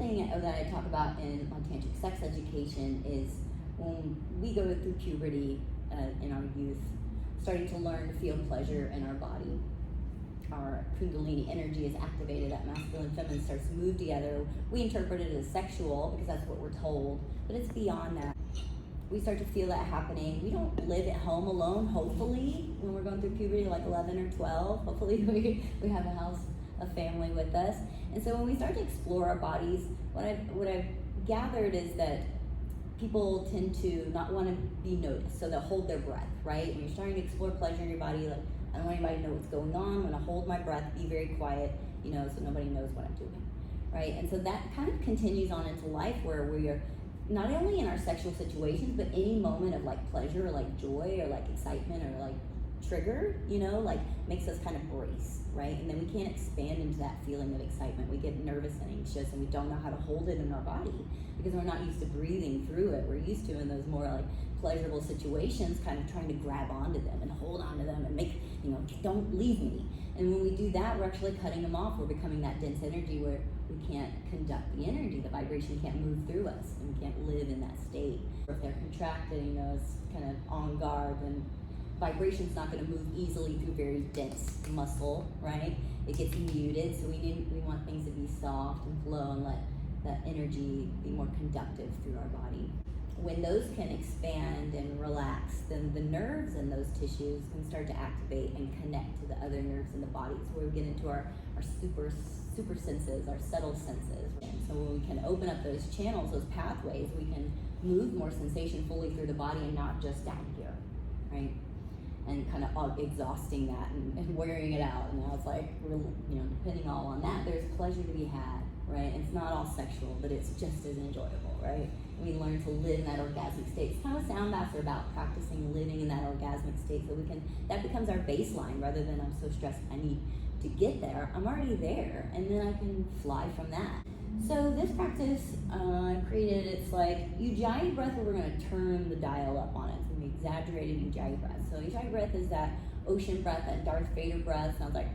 thing that I talk about in my tantric sex education is when we go through puberty in our youth, starting to learn to feel pleasure in our body. Our kundalini energy is activated, that masculine feminine starts to move together. We interpret it as sexual because that's what we're told, but it's beyond that. We start to feel that happening. We don't live at home alone, hopefully, when we're going through puberty, like 11 or 12. Hopefully we have a family with us. And so when we start to explore our bodies, what I've gathered is that people tend to not want to be noticed, so they'll hold their breath, right? When you're starting to explore pleasure in your body, like, I don't want anybody to know what's going on. I'm going to hold my breath, be very quiet, so nobody knows what I'm doing, right? And so that kind of continues on into life, where we are not only in our sexual situations, but any moment of like pleasure or like joy or like excitement or like trigger, makes us kind of brace, right? And then we can't expand into that feeling of excitement. We get nervous and anxious, and we don't know how to hold it in our body because we're not used to breathing through it. We're used to, in those more like pleasurable situations, kind of trying to grab onto them and hold onto them and make, don't leave me. And when we do that, we're actually cutting them off. We're becoming that dense energy where we can't conduct the energy. The vibration can't move through us, and we can't live in that state. If they're contracted, it's kind of on guard, then vibration's not going to move easily through very dense muscle, right? It gets muted, so we want things to be soft and flow and let that energy be more conductive through our body. When those can expand and relax, then the nerves in those tissues can start to activate and connect to the other nerves in the body. So we get into our super senses, our subtle senses. And so when we can open up those channels, those pathways, we can move more sensation fully through the body and not just down here, right? And kind of exhausting that and wearing it out. And now it's like, depending all on that, there's pleasure to be had, right? And it's not all sexual, but it's just as enjoyable, right? We learn to live in that orgasmic state. It's kind of sound baths are about practicing living in that orgasmic state, so that becomes our baseline, rather than I'm so stressed I need to get there. I'm already there, and then I can fly from that. So this practice I created, it's like Ujjayi breath, where we're going to turn the dial up on it. It's going to be exaggerated Ujjayi breath. So Ujjayi breath is that ocean breath, that Darth Vader breath. Sounds like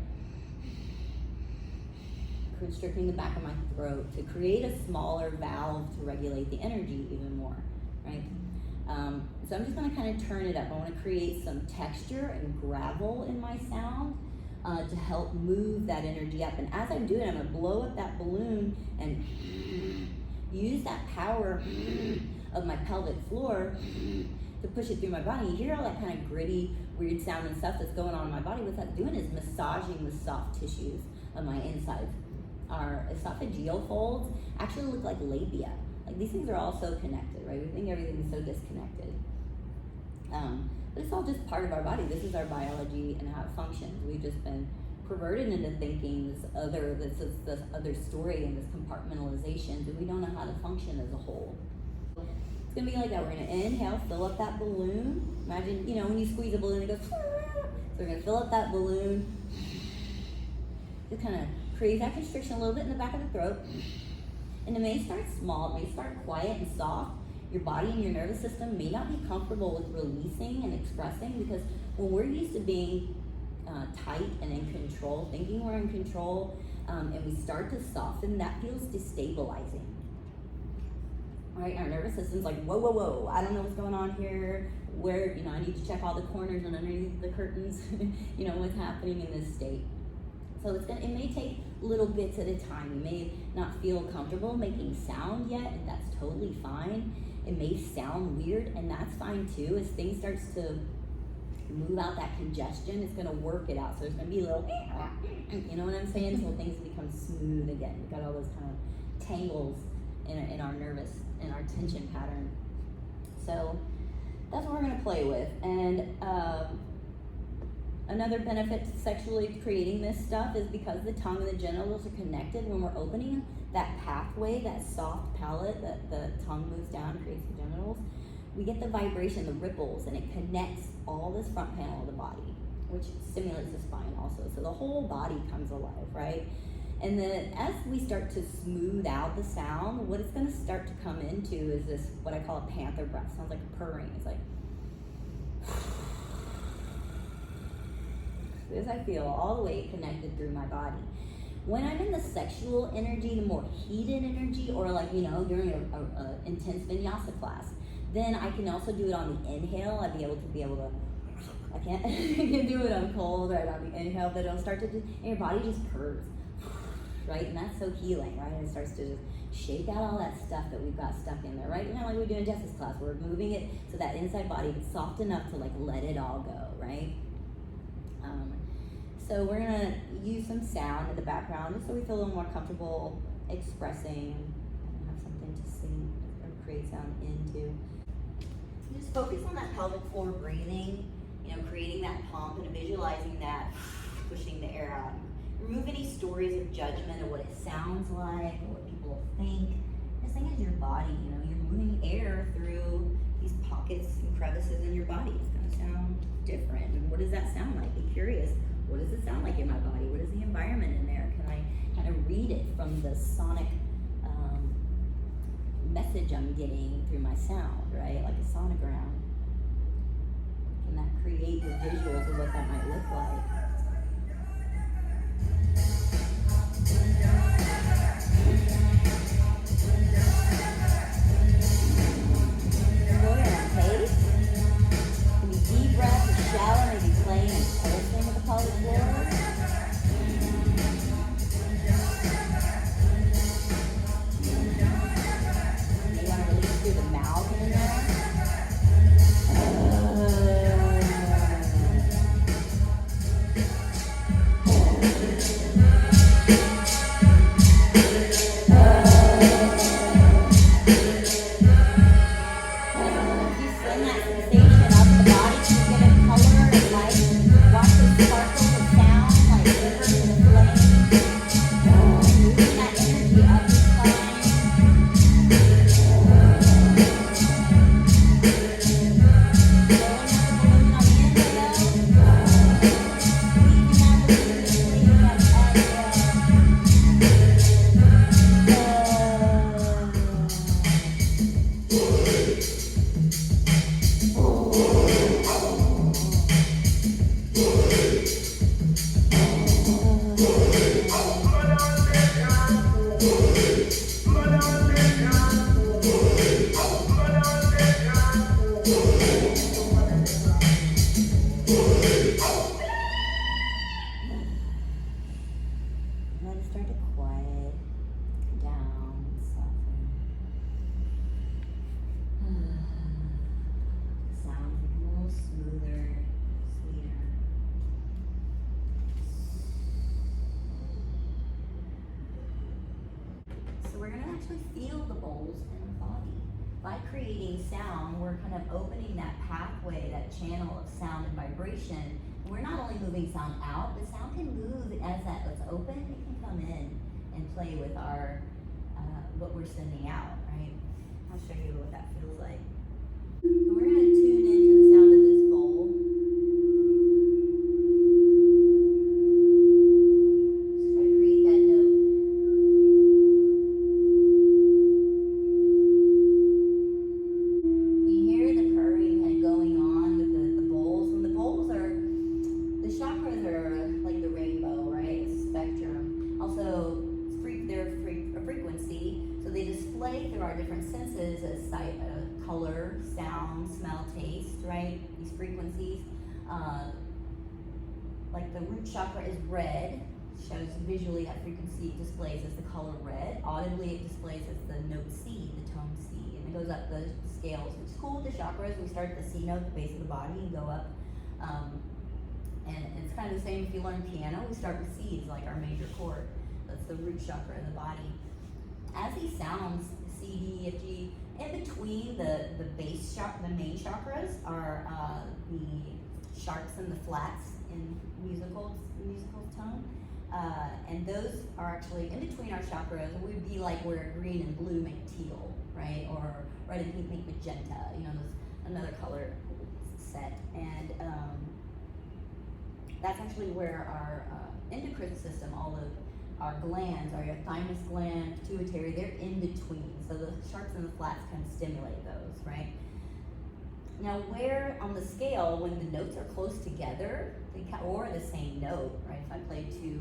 constricting the back of my throat to create a smaller valve to regulate the energy even more, right? So I'm just going to kind of turn it up. I want to create some texture and gravel in my sound to help move that energy up. And as I'm doing it, I'm going to blow up that balloon and use that power of my pelvic floor to push it through my body. You hear all that kind of gritty, weird sound and stuff that's going on in my body. What that's doing is massaging the soft tissues of my insides. Our esophageal folds actually look like labia. Like, these things are all so connected, right? We think everything's so disconnected. But it's all just part of our body. This is our biology and how it functions. We've just been perverted into thinking this other story and this compartmentalization, that we don't know how to function as a whole. It's gonna be like that. We're gonna inhale, fill up that balloon. Imagine, when you squeeze a balloon, it goes. So we're gonna fill up that balloon. Just kind of create that constriction a little bit in the back of the throat. And it may start small, it may start quiet and soft. Your body and your nervous system may not be comfortable with releasing and expressing, because when we're used to being tight and in control, thinking we're in control, and we start to soften, that feels destabilizing. Right? Our nervous system's like, whoa, I don't know what's going on here. Where, I need to check all the corners and underneath the curtains, what's happening in this state. So it may take little bits at a time. You may not feel comfortable making sound yet, and that's totally fine. It may sound weird, and that's fine too. As things starts to move out that congestion, it's gonna work it out. So there's gonna be a little, you know what I'm saying? So things become smooth again. We've got all those kind of tangles in our nervous, in our tension pattern. So that's what we're gonna play with. And another benefit to sexually creating this stuff is because the tongue and the genitals are connected. When we're opening that pathway, that soft palate that the tongue moves down and creates the genitals, we get the vibration, the ripples, and it connects all this front panel of the body, which stimulates the spine also. So the whole body comes alive, right? And then as we start to smooth out the sound, what it's gonna start to come into is this, what I call a panther breath. Sounds like a purring. It's like, this I feel all the way connected through my body. When I'm in the sexual energy, the more heated energy, or like, you know, during a intense vinyasa class, then I can also do it on the inhale. I'd be able to, I can't, I can do it on cold, right, on the inhale, but it'll start to and your body just purrs, right? And that's so healing, right? And it starts to just shake out all that stuff that we've got stuck in there, right? You know, like we do in Jess's class, we're moving it so that inside body is soft enough to like let it all go, right? So we're gonna use some sound in the background just so we feel a little more comfortable expressing and have something to sing or create sound into. Just focus on that pelvic floor breathing, you know, creating that pump and visualizing that, pushing the air out. Remove any stories of judgment of what it sounds like or what people think. This thing is your body, you know, you're moving air through these pockets and crevices in your body. It's gonna sound different. And what does that sound like? Be curious. What does it sound like in my body? What is the environment in there? Can I kind of read it from the sonic message I'm getting through my sound, right? Like a sonogram. Can that create the visuals of what that might look like? Go at your own pace. Can be deep breaths and shallow, maybe playing and pulsing with the pelvic floor. You want to release through the mouth in there. Feel the bowls in our body. By creating sound, we're kind of opening that pathway, that channel of sound and vibration. And we're not only moving sound out, the sound can move as that is open. It can come in and play with our what we're sending out, right? I'll show you what that feels like. So we're going to tune into the sound of this bowl. Through our different senses as sight, color, sound, smell, taste, right? These frequencies. Like the root chakra is red, shows visually that frequency displays as the color red. Audibly it displays as the note C, the tone C. And it goes up the scales, which is cool with the chakras. We start at the C note at the base of the body and go up. And it's kind of the same if you learn piano. We start with C's, like our major chord. That's the root chakra in the body. As these sounds, C, D, F, G, in between the base chakra, the main chakras are the sharps and the flats in musical tone. And those are actually in between our chakras. Would be like where green and blue make teal, right? Or red and pink make magenta, you know, another color set. And that's actually where our endocrine system, all of our glands, our thymus gland, pituitary, they're in between. So the sharps and the flats kind of stimulate those, right? Now where on the scale, when the notes are close together, or the same note, right? If I play two,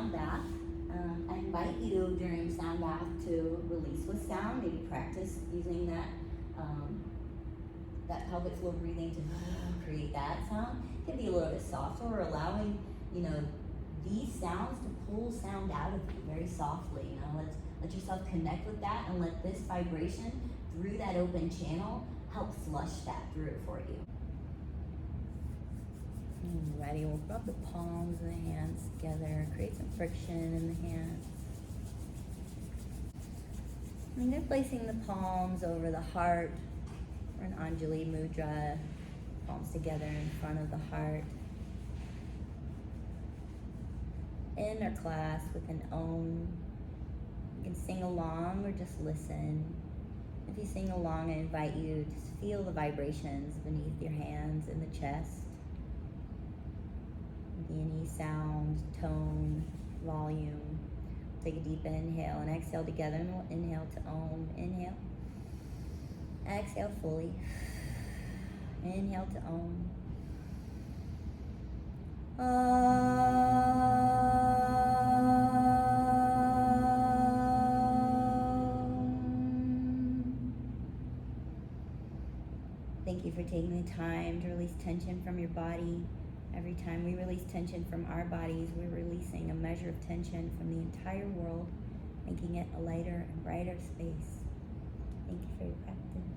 sound bath. I invite you during sound bath to release with sound. Maybe practice using that pelvic floor breathing to create that sound. It can be a little bit softer, or allowing, these sounds to pull sound out of you very softly. Let yourself connect with that, and let this vibration through that open channel help flush that through for you. Ready, we'll rub the palms of the hands together, create some friction in the hands. And then placing the palms over the heart for an Anjali Mudra, palms together in front of the heart. In our class with an Om. You can sing along or just listen. If you sing along, I invite you to feel the vibrations beneath your hands in the chest. Any sound, tone, volume. Take a deep inhale and exhale together, and we'll inhale to Om. Inhale. Exhale fully. Inhale to Om. Thank you for taking the time to release tension from your body. Every time we release tension from our bodies, we're releasing a measure of tension from the entire world, making it a lighter and brighter space. Thank you for your practice.